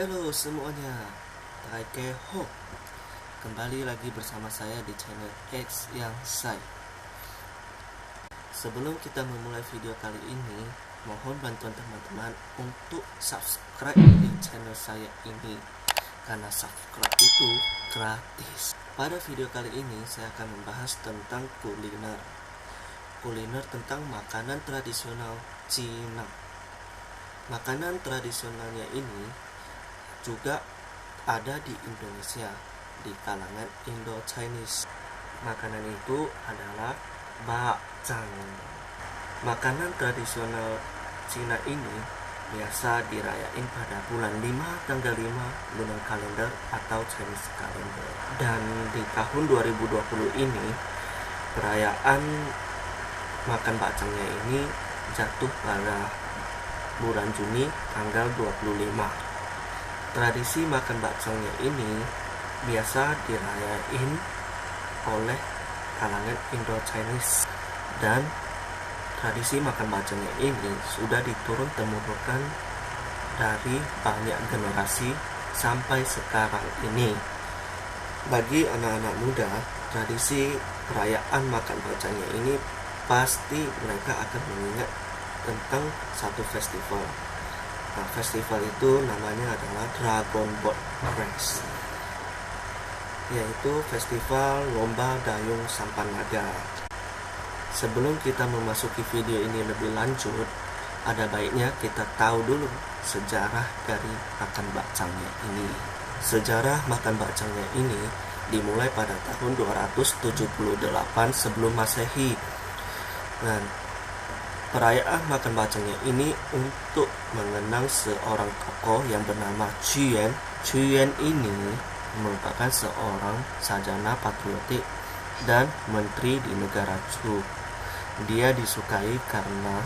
Halo semuanya, Taikeho. Kembali lagi bersama saya di channel X yang Sai. Sebelum kita memulai video kali ini, mohon bantuan teman-teman untuk subscribe di channel saya ini, karena subscribe itu gratis. Pada video kali ini saya akan membahas tentang kuliner tentang makanan tradisional Cina. Makanan tradisionalnya ini juga ada di Indonesia di kalangan Indo-Chinese. Makanan itu adalah bakcang. Makanan tradisional Cina ini biasa dirayain pada bulan 5 tanggal 5 lunar kalender atau Chinese kalender. Dan di tahun 2020 ini perayaan makan bakcangnya ini jatuh pada bulan Juni tanggal 25. Tradisi makan bakcangnya ini biasa dirayain oleh kalangan Indo-Chinese, dan tradisi makan bakcangnya ini sudah diturun-temurunkan dari banyak generasi sampai sekarang ini. Bagi anak-anak muda, tradisi perayaan makan bakcangnya ini pasti mereka akan mengingat tentang satu festival. Nah, festival itu namanya adalah Dragon Boat Race, yaitu festival lomba dayung sampan naga. Sebelum kita memasuki video ini lebih lanjut, ada baiknya kita tahu dulu sejarah dari makan bakcangnya ini. Sejarah makan bakcangnya ini dimulai pada tahun 278 sebelum Masehi. Dan perayaan makan bakcangnya ini untuk mengenang seorang tokoh yang bernama Chuyen. Chuyen ini merupakan seorang sarjana patriotik dan menteri di negara Chu. Dia disukai karena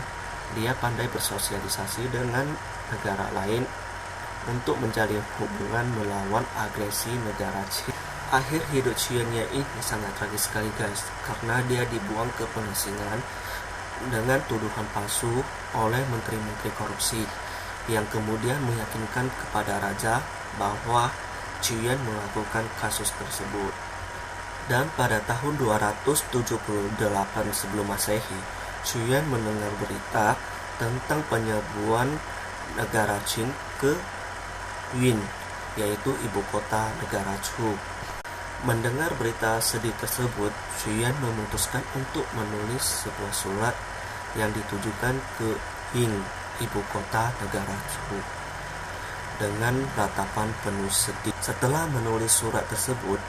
dia pandai bersosialisasi dengan negara lain untuk menjalin hubungan melawan agresi negara Cina. Akhir hidup Chuyennya ini sangat tragis sekali guys, karena dia dibuang ke pengasingan dengan tuduhan palsu oleh menteri-menteri korupsi yang kemudian meyakinkan kepada raja bahwa Chuyen melakukan kasus tersebut. Dan pada tahun 278 sebelum Masehi, Chuyen mendengar berita tentang penyerbuan negara Qin ke Yun, yaitu ibu kota negara Chu. Mendengar berita sedih tersebut, Chuyen memutuskan untuk menulis sebuah surat yang ditujukan ke Ying, ibu kota negara Chu, dengan ratapan penuh sedih. Setelah menulis surat tersebut,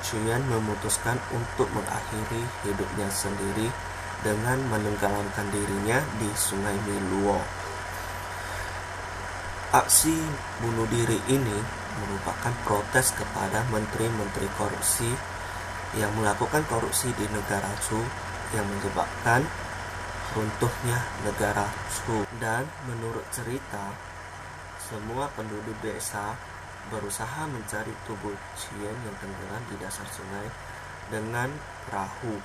Chuyen memutuskan untuk mengakhiri hidupnya sendiri dengan menenggelamkan dirinya di Sungai Miluo. Aksi bunuh diri ini merupakan protes kepada menteri-menteri korupsi yang melakukan korupsi di negara Chu yang menyebabkan runtuhnya negara Chu. Dan menurut cerita, semua penduduk desa berusaha mencari tubuh Chuyen yang tenggelam di dasar sungai dengan perahu.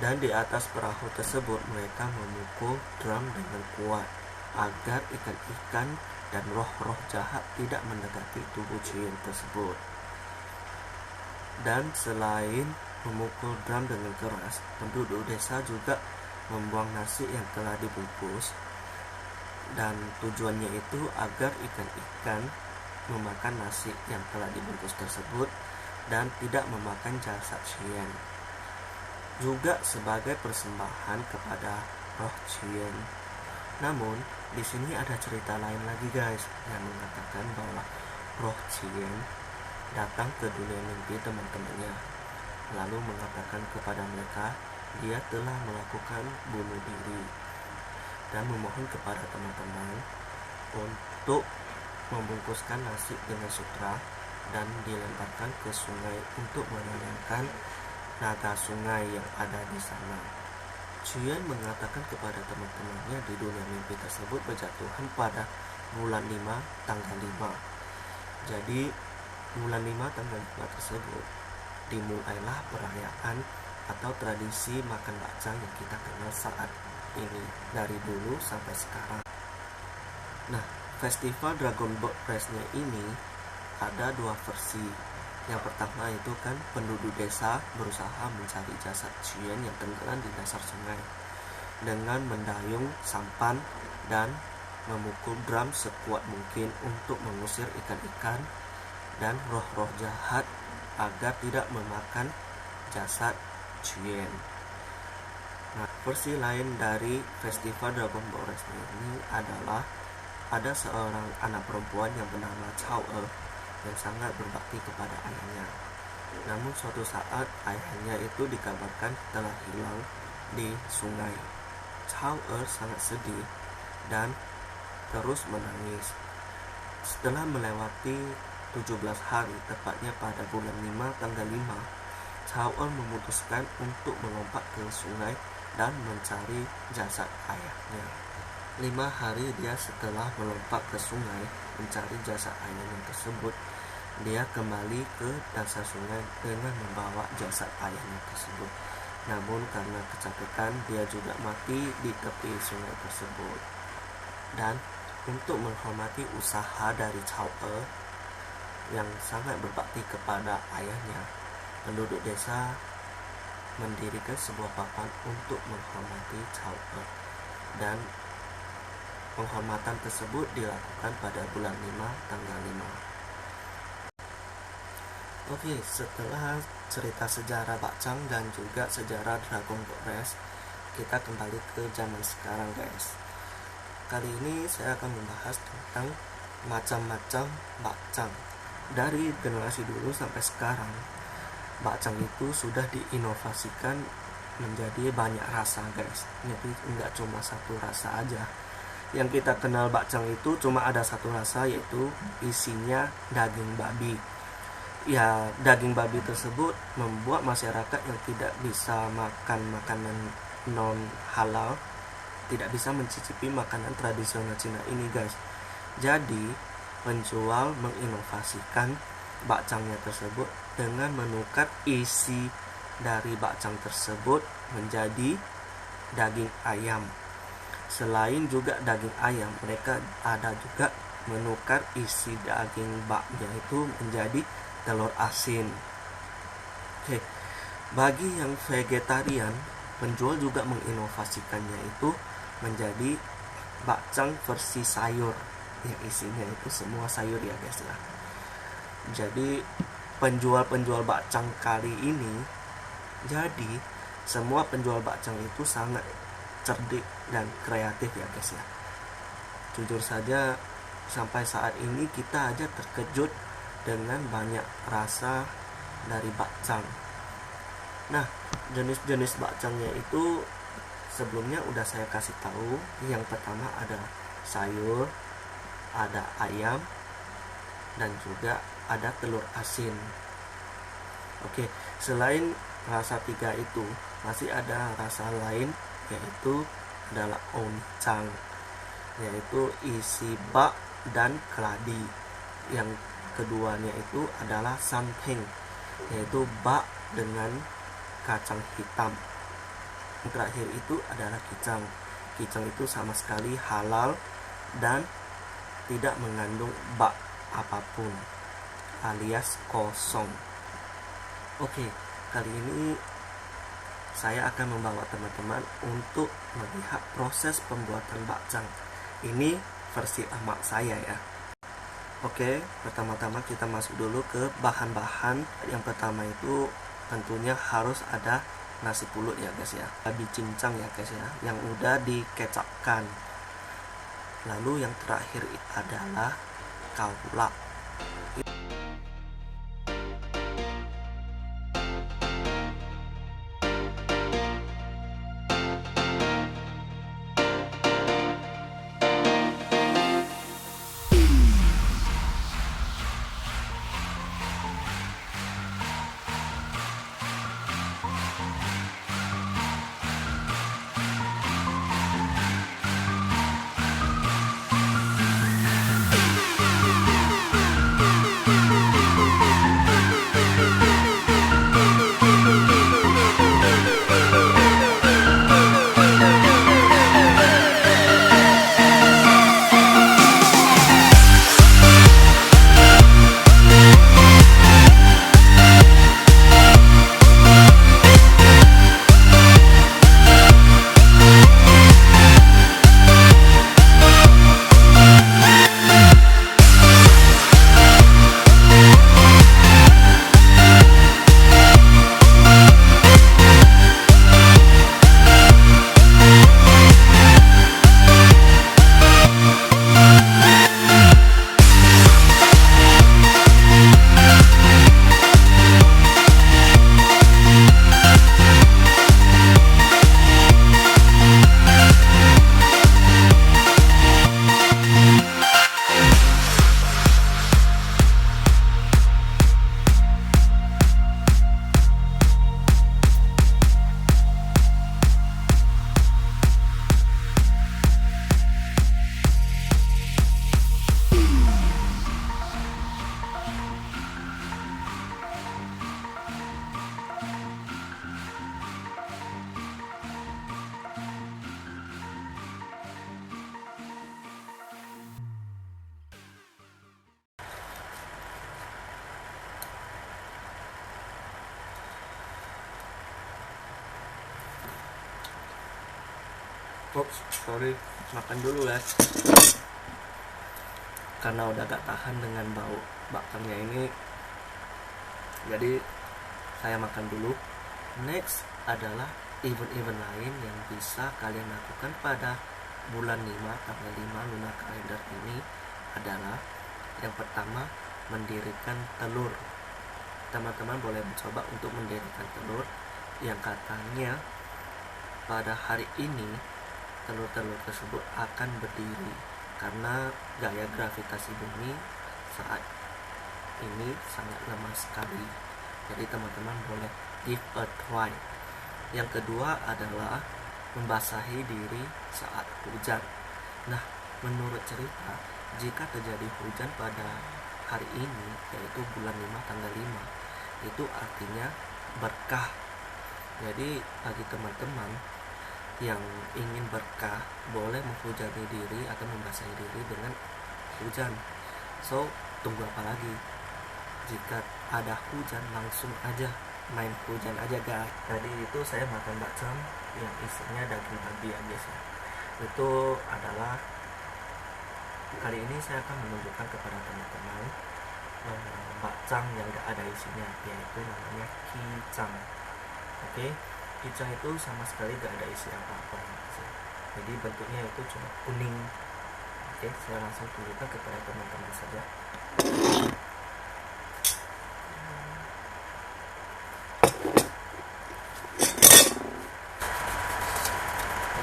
Dan di atas perahu tersebut mereka memukul drum dengan kuat agar ikan-ikan dan roh-roh jahat tidak mendekati tubuh Chuyen tersebut. Dan selain memukul drum dengan keras, penduduk desa juga membuang nasi yang telah dibungkus, dan tujuannya itu agar ikan-ikan memakan nasi yang telah dibungkus tersebut dan tidak memakan jasad Chuyen, juga sebagai persembahan kepada roh Chuyen. Namun di sini ada cerita lain lagi guys, yang mengatakan bahwa roh Chuyen datang ke dunia mimpi teman-temannya, lalu mengatakan kepada mereka dia telah melakukan bunuh diri, dan memohon kepada teman-teman untuk membungkuskan nasi dengan sutra dan dilemparkan ke sungai untuk menenangkan naga sungai yang ada di sana. Chuyen mengatakan kepada teman-temannya di dunia mimpi tersebut berjatuhan pada bulan 5 tanggal 5. Jadi bulan 5 tanggal 5 tersebut dimulailah perayaan atau tradisi makan bakcang yang kita kenal saat ini dari dulu sampai sekarang. Nah, Festival Dragon Boat Race-nya ini ada dua versi. Yang pertama itu kan penduduk desa berusaha mencari jasad Chuyen yang tenggelam di dasar sungai dengan mendayung sampan dan memukul drum sekuat mungkin untuk mengusir ikan-ikan dan roh-roh jahat agar tidak memakan jasad Chuyen. Nah, versi lain dari Festival Dragon Boat Race ini adalah ada seorang anak perempuan yang bernama Chao yang sangat berbakti kepada ayahnya. Namun suatu saat ayahnya itu dikabarkan telah hilang di sungai. Chao sangat sedih dan terus menangis. Setelah melewati 17 hari, tepatnya pada bulan 5 tanggal 5, Chao memutuskan untuk melompat ke sungai dan mencari jasad ayahnya. 5 hari dia setelah melompat ke sungai mencari jasad ayahnya tersebut, dia kembali ke dasar sungai dengan membawa jasad ayahnya tersebut. Namun karena kecapekan, dia juga mati di tepi sungai tersebut. Dan untuk menghormati usaha dari Chao yang sangat berbakti kepada ayahnya, penduduk desa mendirikan sebuah papan untuk menghormati Chao dan penghormatan tersebut dilakukan pada bulan 5 tanggal 5. Oke, setelah cerita sejarah Bacang dan juga sejarah Dragon Boat Race, kita kembali ke zaman sekarang, guys. Kali ini saya akan membahas tentang macam-macam bacang. Dari generasi dulu sampai sekarang, bacang itu sudah diinovasikan menjadi banyak rasa, guys. Jadi nggak cuma satu rasa aja. Yang kita kenal bacang itu cuma ada satu rasa, yaitu isinya daging babi. Ya, daging babi tersebut membuat masyarakat yang tidak bisa makan makanan non halal tidak bisa mencicipi makanan tradisional Cina ini, guys. Jadi penjual menginovasikan bacangnya tersebut dengan menukar isi dari bacang tersebut menjadi daging ayam. Selain juga daging ayam, mereka ada juga menukar isi daging baknya itu menjadi telur asin. Oke, bagi yang vegetarian, penjual juga menginovasikannya itu menjadi bacang versi sayur, yang isinya itu semua sayur ya, guys ya. Jadi penjual-penjual bacang kali ini, jadi semua penjual bacang itu sangat cerdik dan kreatif ya, guys ya. Jujur saja sampai saat ini kita aja terkejut dengan banyak rasa dari bacang. Nah, jenis-jenis bacangnya itu sebelumnya udah saya kasih tahu. Yang pertama ada sayur, ada ayam, dan juga ada telur asin. Oke, selain rasa 3 itu masih ada rasa lain, yaitu adalah oncang, yaitu isi bak dan keladi. Yang keduanya itu adalah samping, yaitu bak dengan kacang hitam. Yang terakhir itu adalah kicang. Kicang itu sama sekali halal dan tidak mengandung bak apapun, alias kosong. Oke, kali ini saya akan membawa teman-teman untuk melihat proses pembuatan bacang. Ini versi emak saya ya. Oke, pertama-tama kita masuk dulu ke bahan-bahan. Yang pertama itu tentunya harus ada nasi pulut ya, guys ya. Babi cincang ya, guys ya, yang udah dikecapkan. Lalu yang terakhir adalah kaulak. Oops, sorry, makan dulu ya. Karena udah gak tahan dengan bau bakangnya ini, jadi saya makan dulu. Next adalah event-event lain yang bisa kalian lakukan pada bulan 5, tanggal 5 lunar kalender ini adalah yang pertama, mendirikan telur. Teman-teman boleh mencoba untuk mendirikan telur yang katanya pada hari ini telur-telur tersebut akan berdiri karena gaya gravitasi bumi saat ini sangat lemah sekali. Jadi teman-teman boleh give a try. Yang kedua adalah membasahi diri saat hujan. Nah, menurut cerita, jika terjadi hujan pada hari ini, yaitu bulan 5 tanggal 5, itu artinya berkah. Jadi bagi teman-teman yang ingin berkah, boleh menghujani diri atau membasahi diri dengan hujan. So, tunggu apa lagi? Jika ada hujan, langsung aja main hujan aja guys. Tadi itu saya makan bakcam yang isinya daging babi ya guys ya. Itu adalah, kali ini saya akan menunjukkan kepada teman-teman bakcam yang gak ada isinya, yaitu namanya kicang. Oke, kicang itu sama sekali gak ada isi apa-apa. Jadi bentuknya itu cuma kuning. Oke, saya langsung tunjukkan kepada teman-teman saja.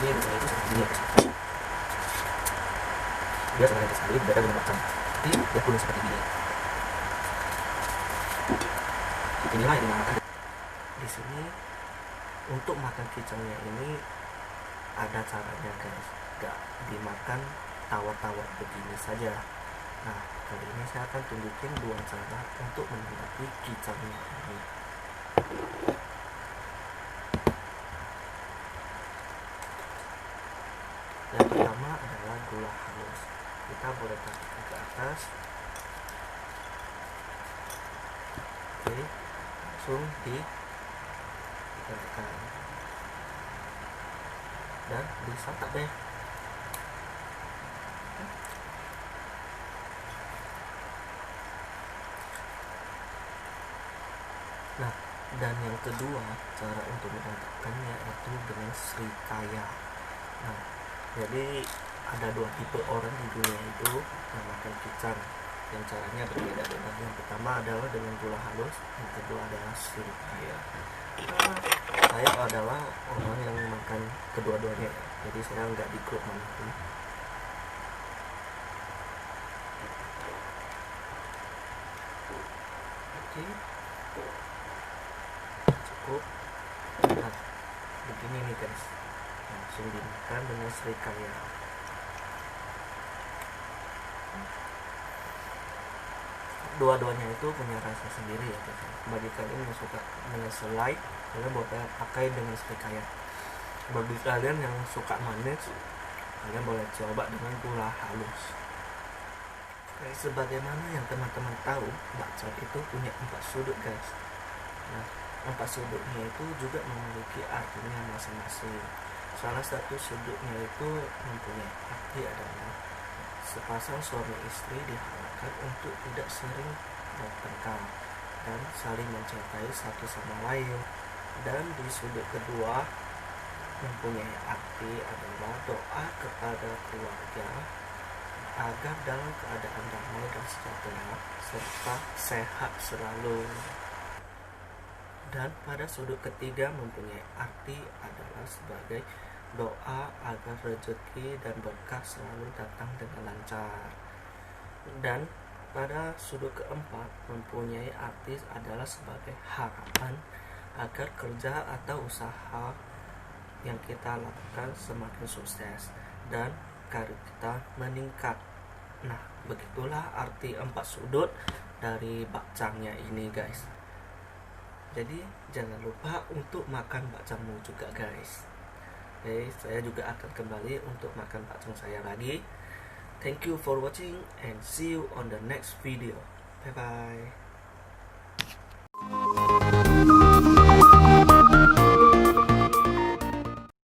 Ini itu sepertinya dia sangat sekali berbeda dengan bakcam, tapi dia kuning seperti ini. Inilah yang dinamakan. Di sini untuk makan kicangnya ini ada caranya guys, gak dimakan tawar-tawar begini saja. Nah, kali ini saya akan tunjukin 2 cara untuk menikmati kicangnya ini. Yang pertama adalah gula halus. Kita boleh tarik ke atas. Oke, langsung ditekan dan disantap deh. Nah, dan yang kedua cara untuk menyantapkannya itu dengan srikaya. Nah, jadi ada 2 tipe orang di dunia itu yang makan kicang, yang caranya berbeda-beda. Yang pertama adalah dengan gula halus, yang kedua adalah srikaya. Saya adalah orang yang makan kedua-duanya, jadi saya nggak di grup manapun. Oke, cukup. Nah, begini nih guys, langsung dimakan dengan srikaya. Dua-duanya itu punya rasa sendiri ya guys. Bagi kalian yang suka dengan selai, kalian boleh pakai dengan srikaya. Bagi kalian yang suka manis, kalian boleh coba dengan gula halus. Oke, sebagaimana yang teman-teman tahu, bakcam itu punya 4 sudut guys. Nah, 4 sudutnya itu juga memiliki artinya masing-masing. Salah satu sudutnya itu mempunyai arti adalah sepasang suami istri diharapkan untuk tidak sering bertengkar dan saling mencintai satu sama lain. Dan di sudut kedua mempunyai arti adalah doa kepada keluarga agar dalam keadaan damai dan sejahtera serta sehat selalu. Dan pada sudut ketiga mempunyai arti adalah sebagai doa agar rezeki dan berkah selalu datang dengan lancar. Dan pada sudut keempat mempunyai arti adalah sebagai harapan agar kerja atau usaha yang kita lakukan semakin sukses dan karir kita meningkat. Nah, begitulah arti 4 sudut dari bakcamnya ini guys. Jadi jangan lupa untuk makan bakcammu juga guys. Oke, saya juga akan kembali untuk makan bakcam saya lagi. Thank you for watching and see you on the next video. Bye bye.